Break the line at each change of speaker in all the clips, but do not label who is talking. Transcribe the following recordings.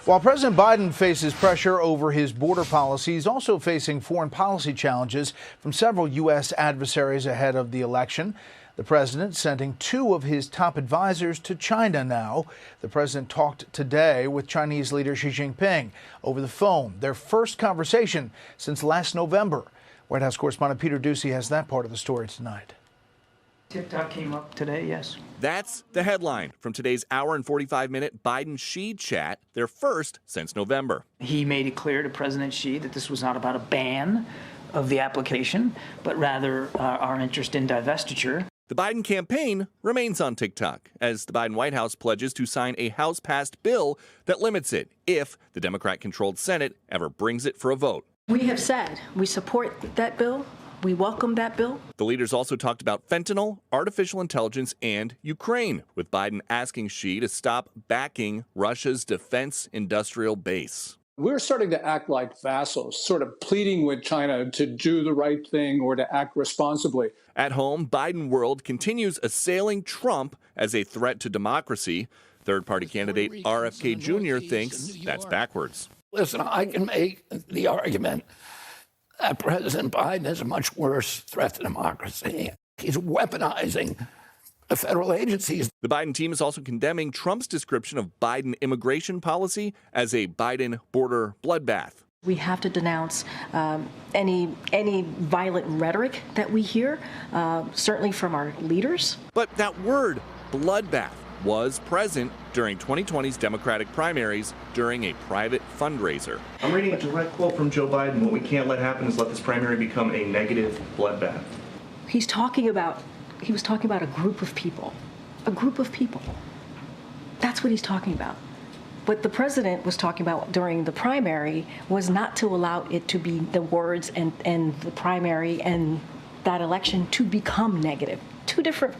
While President Biden faces pressure over his border policy, he's also facing foreign policy challenges from several U.S. adversaries ahead of the election. The president sending two of his top advisors to China now. The president talked today with Chinese leader Xi Jinping over the phone, their first conversation since last November. White House correspondent Peter Doocy has that part of the story tonight.
TikTok came up today, yes.
That's the headline from today's hour and 45-minute Biden-Xi chat, their first since November.
He made it clear to President Xi that this was not about a ban of the application, but rather our interest in divestiture.
The Biden campaign remains on TikTok as the Biden White House pledges to sign a House-passed bill that limits it if the Democrat-controlled Senate ever brings it for a vote.
We have said we support that bill. We welcome that bill.
The leaders also talked about fentanyl, artificial intelligence, and Ukraine, with Biden asking Xi to stop backing Russia's defense industrial base.
We're starting to act like vassals, sort of pleading with China to do the right thing or to act responsibly.
At home, Biden world continues assailing Trump as a threat to democracy. Third-party candidate RFK Jr. thinks that's backwards.
Listen, I can make the argument that President Biden is a much worse threat to democracy. He's weaponizing the federal agencies.
The Biden team is also condemning Trump's description of Biden immigration policy as a Biden border bloodbath.
We have to denounce any violent rhetoric that we hear, certainly from our leaders.
But that word, bloodbath, was present during 2020's Democratic primaries during a private fundraiser.
I'm reading a direct quote from Joe Biden. What we can't let happen is let this primary become a negative bloodbath.
He was talking about a group of people. A group of people. That's what he's talking about. What the president was talking about during the primary was not to allow it to be the words and the primary and that election to become negative. Two different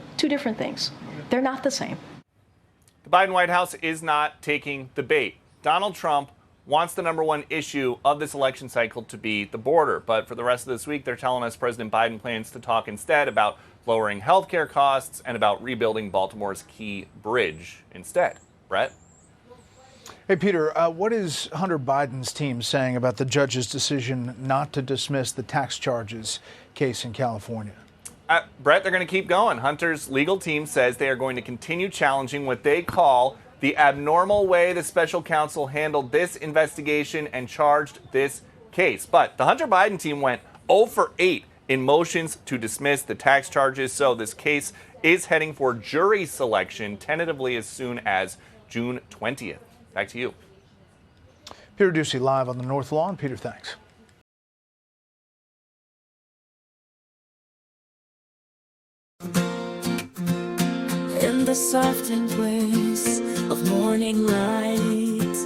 things. They're not the same.
The Biden White House is not taking the bait. Donald Trump wants the number one issue of this election cycle to be the border. But for the rest of this week, they're telling us President Biden plans to talk instead about lowering healthcare costs and about rebuilding Baltimore's Key Bridge instead. Brett?
Hey, Peter, what is Hunter Biden's team saying about the judge's decision not to dismiss the tax charges case in California?
Brett, they're going to keep going. Hunter's legal team says they are going to continue challenging what they call the abnormal way the special counsel handled this investigation and charged this case. But the Hunter Biden team went 0 for 8 in motions to dismiss the tax charges, so this case is heading for jury selection tentatively as soon as June 20th. Back to you.
Peter Doocy live on the North Lawn. Peter, thanks.
In the soft embrace of morning light,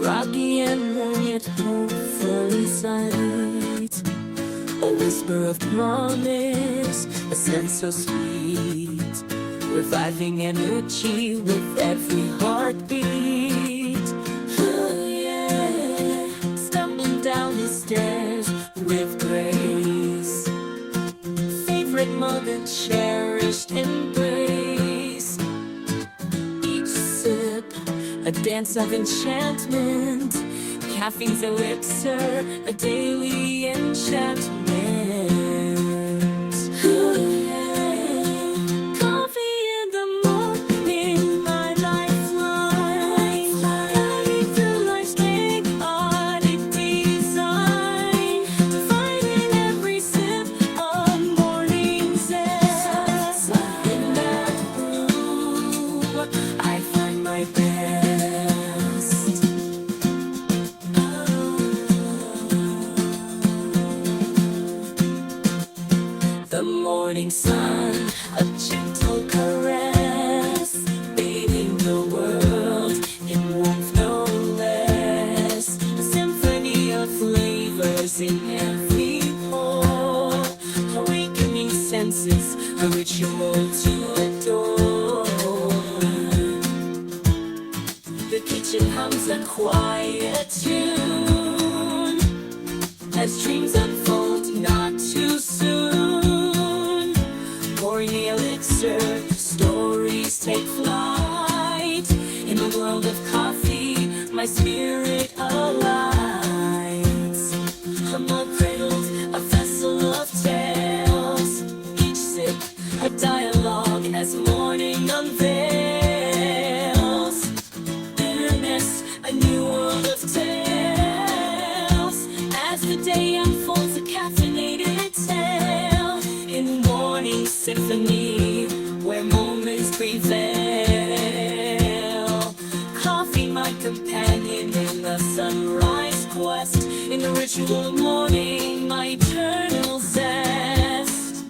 rocky and rugged, hopefully sight, a whisper of promise, a sense so sweet, reviving energy with every heartbeat. Oh yeah, stumbling down the stairs with grace, favorite moment, cherished embrace. Each sip, a dance of enchantment, caffeine's elixir, a daily enchantment. Ooh, yeah. Coffee in the morning, my lifeline. I feel life's chaotic design, finding every sip of morning zest. In that brew, I find my best. The morning sun, a gentle caress, bathing the world in warmth no less. A symphony of flavors in every pore, awakening senses, a ritual to adore. The kitchen hums a quiet tune as dreams unfold not too soon. Pouring the elixir, stories take flight in the world of coffee. my spirit aligns. I'm cradled, a vessel of tales. Each sip, a dialogue as morning unveils. Bitterness, a new world of tales. As the day unfolds, a caffeinated tale in morning symphony, where moments prevail. Coffee, my companion in the sunrise quest, in the ritual of morning, my eternal zest.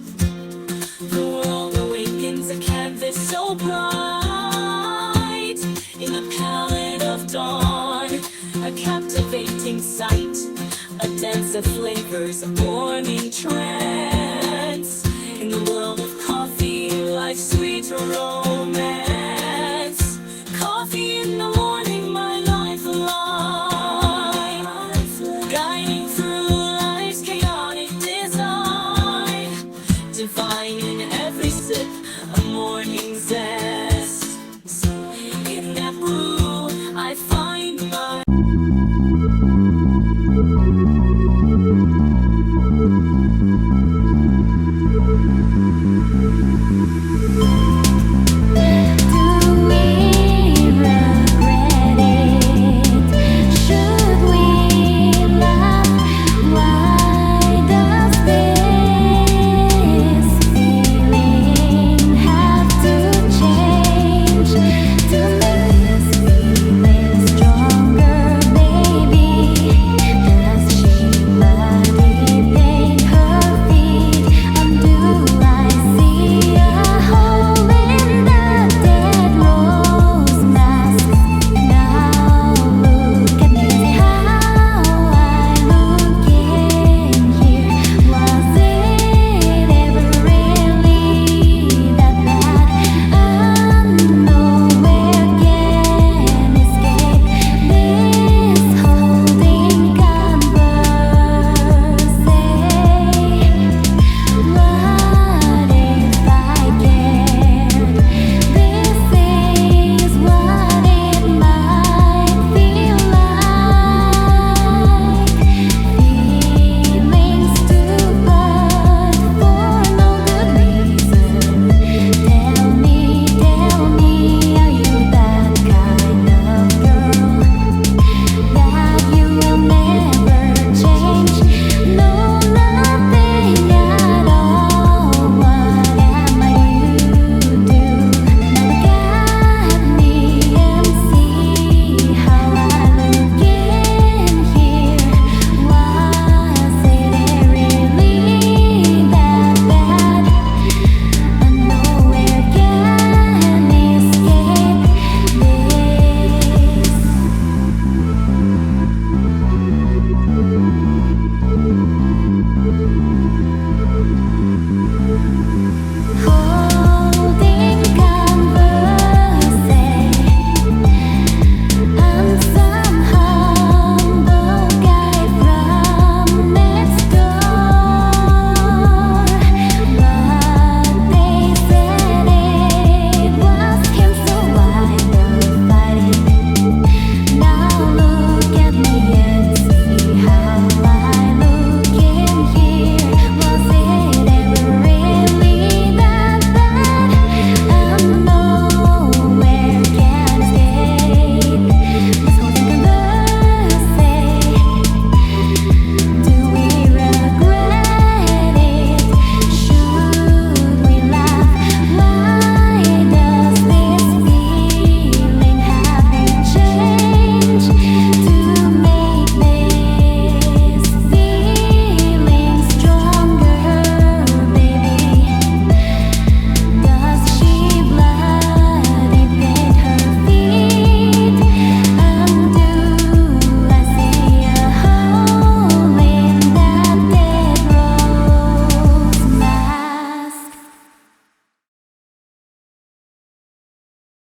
The world awakens, a canvas so bright, in the palette of dawn, a captivating sight, a dance of flavors, a morning trance. In the world of coffee, life's sweet aroma.